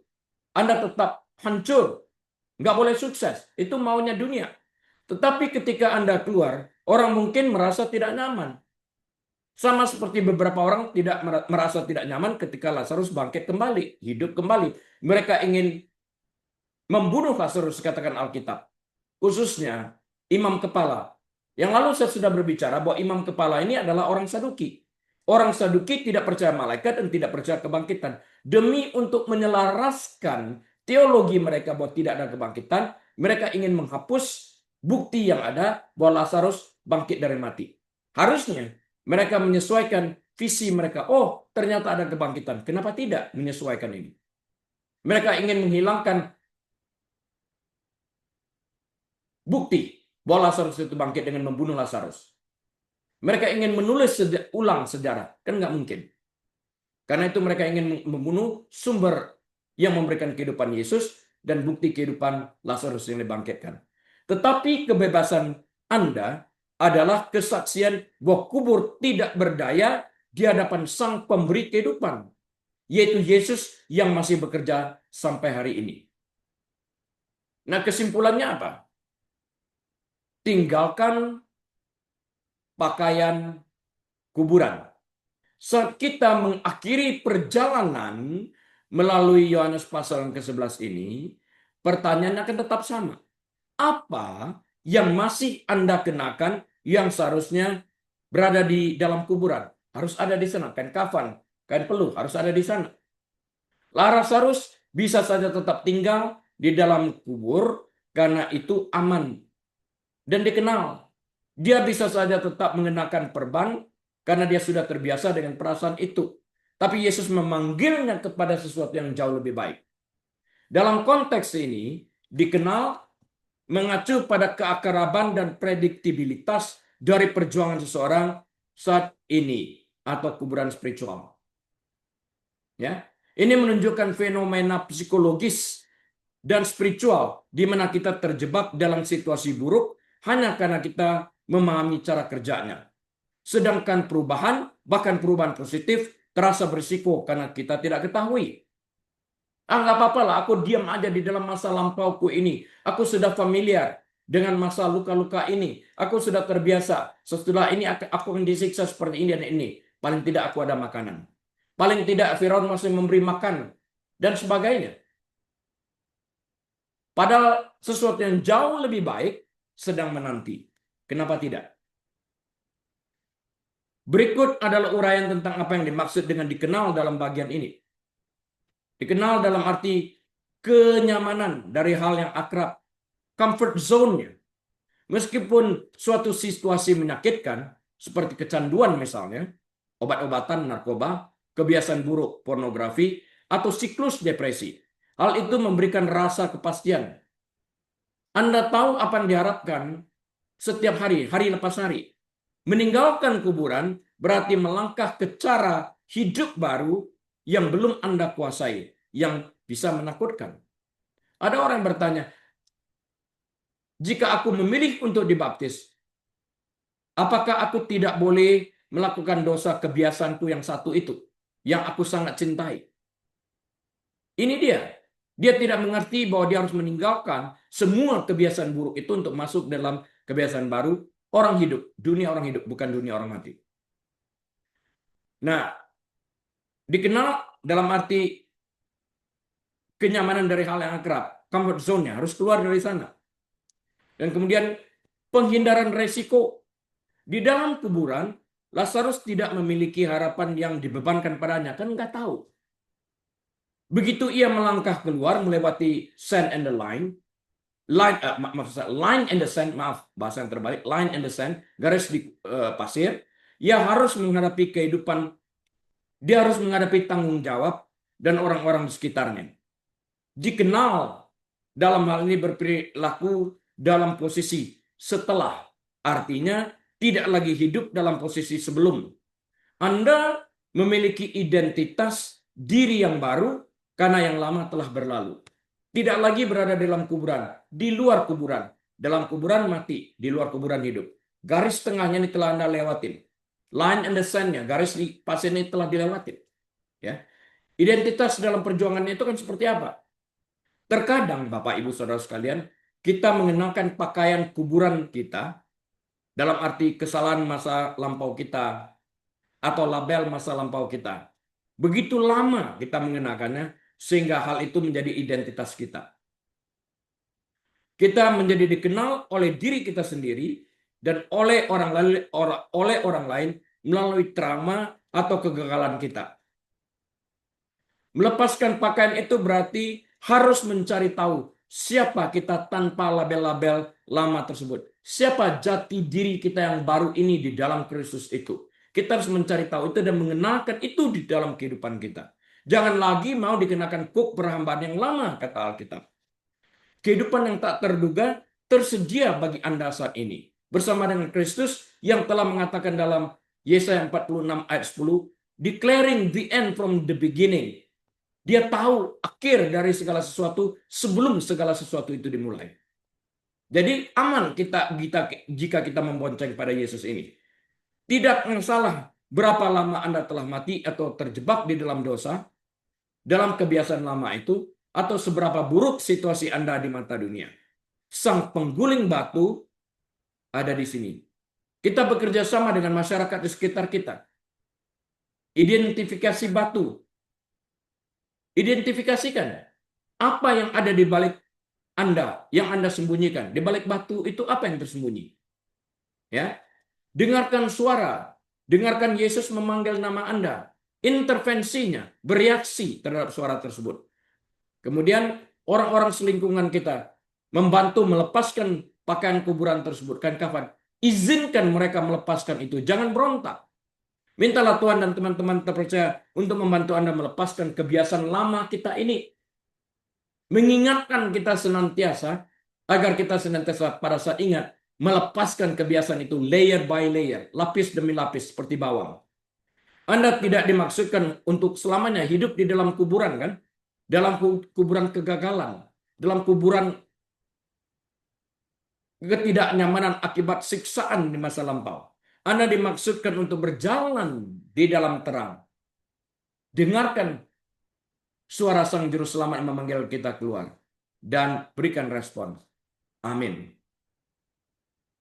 Anda tetap hancur. Nggak boleh sukses. Itu maunya dunia. Tetapi ketika Anda keluar, orang mungkin merasa tidak nyaman. Sama seperti beberapa orang tidak merasa tidak nyaman ketika Lazarus bangkit kembali, hidup kembali. Mereka ingin membunuh Lazarus, katakan Alkitab. Khususnya imam kepala. Yang lalu saya sudah berbicara bahwa imam kepala ini adalah orang Saduki. Orang Saduki tidak percaya malaikat dan tidak percaya kebangkitan. Demi untuk menyelaraskan teologi mereka bahwa tidak ada kebangkitan, mereka ingin menghapus bukti yang ada bahwa Lazarus bangkit dari mati. Harusnya mereka menyesuaikan visi mereka. Oh, ternyata ada kebangkitan. Kenapa tidak menyesuaikan ini? Mereka ingin menghilangkan bukti bahwa Lazarus itu bangkit dengan membunuh Lazarus. Mereka ingin menulis ulang sejarah. Kan nggak mungkin. Karena itu mereka ingin membunuh sumber yang memberikan kehidupan Yesus dan bukti kehidupan Lazarus yang dibangkitkan. Tetapi kebebasan Anda adalah kesaksian bahwa kubur tidak berdaya di hadapan Sang Pemberi kehidupan, yaitu Yesus yang masih bekerja sampai hari ini. Nah, kesimpulannya apa? Tinggalkan pakaian kuburan. Saat kita mengakhiri perjalanan melalui Yohanes pasal yang ke-11 ini, pertanyaannya akan tetap sama. Apa yang masih Anda kenakan yang seharusnya berada di dalam kuburan? Harus ada di sana. Kain kafan, kain peluh harus ada di sana. Lazarus bisa saja tetap tinggal di dalam kubur karena itu aman dan dikenal. Dia bisa saja tetap mengenakan perban karena dia sudah terbiasa dengan perasaan itu. Tapi Yesus memanggilnya kepada sesuatu yang jauh lebih baik. Dalam konteks ini, dikenal mengacu pada keakraban dan prediktibilitas dari perjuangan seseorang saat ini atau kuburan spiritual. Ya, ini menunjukkan fenomena psikologis dan spiritual di mana kita terjebak dalam situasi buruk hanya karena kita memahami cara kerjanya. Sedangkan perubahan, bahkan perubahan positif, terasa berisiko karena kita tidak ketahui. Nggak apa-apa lah, aku diam aja di dalam masa lampauku ini. Aku sudah familiar dengan masa luka-luka ini. Aku sudah terbiasa. Setelah ini aku akan disiksa seperti ini dan ini. Paling tidak aku ada makanan. Paling tidak Firaun masih memberi makan. Dan sebagainya. Padahal sesuatu yang jauh lebih baik sedang menanti. Kenapa tidak? Berikut adalah uraian tentang apa yang dimaksud dengan dikenal dalam bagian ini. Dikenal dalam arti kenyamanan dari hal yang akrab, comfort zone-nya. Meskipun suatu situasi menyakitkan, seperti kecanduan misalnya, obat-obatan, narkoba, kebiasaan buruk, pornografi, atau siklus depresi. Hal itu memberikan rasa kepastian. Anda tahu apa yang diharapkan setiap hari, hari lepas hari. Meninggalkan kuburan berarti melangkah ke cara hidup baru yang belum Anda kuasai, yang bisa menakutkan. Ada orang yang bertanya, jika aku memilih untuk dibaptis, apakah aku tidak boleh melakukan dosa kebiasaanku yang satu itu, yang aku sangat cintai. Ini dia. Dia tidak mengerti bahwa dia harus meninggalkan semua kebiasaan buruk itu untuk masuk dalam kebiasaan baru orang hidup, dunia orang hidup, bukan dunia orang mati. Nah, dikenal dalam arti kenyamanan dari hal yang akrab, comfort zone-nya harus keluar dari sana. Dan kemudian penghindaran resiko. Di dalam kuburan, Lazarus tidak memiliki harapan yang dibebankan padanya, kan nggak tahu. Begitu ia melangkah keluar melewati sand and the line, line and the sand, maaf bahasa yang terbalik, line and the sand, garis di pasir, ia harus menghadapi kehidupan, dia harus menghadapi tanggung jawab dan orang-orang di sekitarnya. Dikenal dalam hal ini berperilaku dalam posisi setelah, artinya tidak lagi hidup dalam posisi sebelum. Anda memiliki identitas diri yang baru karena yang lama telah berlalu. Tidak lagi berada dalam kuburan, di luar kuburan. Dalam kuburan mati, di luar kuburan hidup. Garis tengahnya ini telah Anda lewatin. Line and the sand-nya, garis di pasir ini telah dilewatin. Ya. Identitas dalam perjuangannya itu kan seperti apa? Terkadang, Bapak, Ibu, Saudara sekalian, kita mengenakan pakaian kuburan kita, dalam arti kesalahan masa lampau kita, atau label masa lampau kita. Begitu lama kita mengenakannya, sehingga hal itu menjadi identitas kita. Kita menjadi dikenal oleh diri kita sendiri, dan oleh orang lain melalui trauma atau kegagalan kita. Melepaskan pakaian itu berarti harus mencari tahu siapa kita tanpa label-label lama tersebut. Siapa jati diri kita yang baru ini di dalam Kristus itu. Kita harus mencari tahu itu dan mengenalkan itu di dalam kehidupan kita. Jangan lagi mau dikenakan kuk perhambaan yang lama, kata Alkitab. Kehidupan yang tak terduga tersedia bagi Anda saat ini. Bersama dengan Kristus yang telah mengatakan dalam Yesaya 46 ayat 10, declaring the end from the beginning. Dia tahu akhir dari segala sesuatu sebelum segala sesuatu itu dimulai. Jadi aman kita jika kita membonceng pada Yesus ini. Tidak masalah berapa lama Anda telah mati atau terjebak di dalam dosa, dalam kebiasaan lama itu, atau seberapa buruk situasi Anda di mata dunia. Sang pengguling batu ada di sini. Kita bekerja sama dengan masyarakat di sekitar kita. Identifikasi batu. Identifikasikan apa yang ada di balik Anda, yang Anda sembunyikan. Di balik batu itu apa yang tersembunyi? Ya. Dengarkan suara, dengarkan Yesus memanggil nama Anda. Intervensinya, bereaksi terhadap suara tersebut. Kemudian orang-orang selingkungan kita membantu melepaskan pakaian kuburan tersebut, kain kafan. Izinkan mereka melepaskan itu, jangan berontak. Mintalah Tuhan dan teman-teman terpercaya untuk membantu Anda melepaskan kebiasaan lama kita ini. Mengingatkan kita senantiasa, agar kita senantiasa pada saat ingat, melepaskan kebiasaan itu layer by layer, lapis demi lapis seperti bawang. Anda tidak dimaksudkan untuk selamanya hidup di dalam kuburan, kan? Dalam kuburan kegagalan, dalam kuburan ketidaknyamanan akibat siksaan di masa lampau. Anda dimaksudkan untuk berjalan di dalam terang. Dengarkan suara Sang Juru Selamat yang memanggil kita keluar. Dan berikan respon. Amin.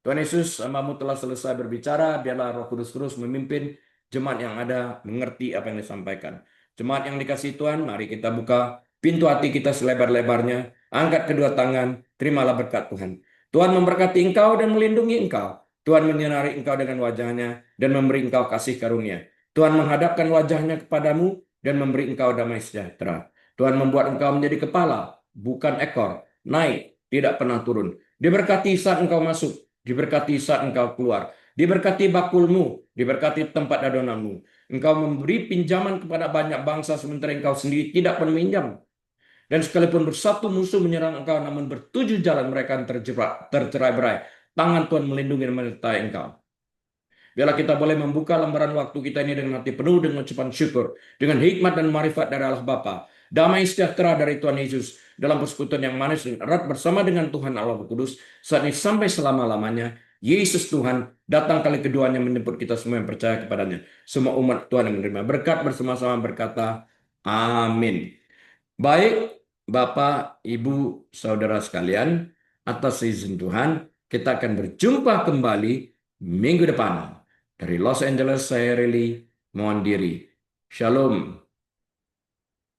Tuhan Yesus, hamba-Mu telah selesai berbicara. Biarlah Roh Kudus terus memimpin jemaat yang ada mengerti apa yang disampaikan. Jemaat yang dikasihi Tuhan, mari kita buka pintu hati kita selebar-lebarnya. Angkat kedua tangan, terimalah berkat Tuhan. Tuhan memberkati engkau dan melindungi engkau. Tuhan menyinari engkau dengan wajahnya dan memberi engkau kasih karunia. Tuhan menghadapkan wajahnya kepadamu dan memberi engkau damai sejahtera. Tuhan membuat engkau menjadi kepala, bukan ekor, naik, tidak pernah turun. Diberkati saat engkau masuk, diberkati saat engkau keluar. Diberkati bakulmu, diberkati tempat adonanmu. Engkau memberi pinjaman kepada banyak bangsa sementara engkau sendiri tidak pernah meminjam. Dan sekalipun bersatu musuh menyerang engkau, namun bertujuh jalan mereka tercerai-berai. Tangan Tuhan melindungi dan menyertai engkau. Biarlah kita boleh membuka lembaran waktu kita ini dengan hati penuh dengan ucapan syukur, dengan hikmat dan marifat dari Allah Bapa, damai sejahtera dari Tuhan Yesus, dalam persekutuan yang manis dan erat bersama dengan Tuhan Allah Kudus, saat ini sampai selama-lamanya. Yesus Tuhan datang kali keduanya menjemput kita semua yang percaya kepadanya. Semua umat Tuhan yang menerima berkat bersama-sama berkata, amin. Baik, Bapak, Ibu, Saudara sekalian, atas izin Tuhan, kita akan berjumpa kembali minggu depan. Dari Los Angeles, saya Rally, mohon diri. Shalom.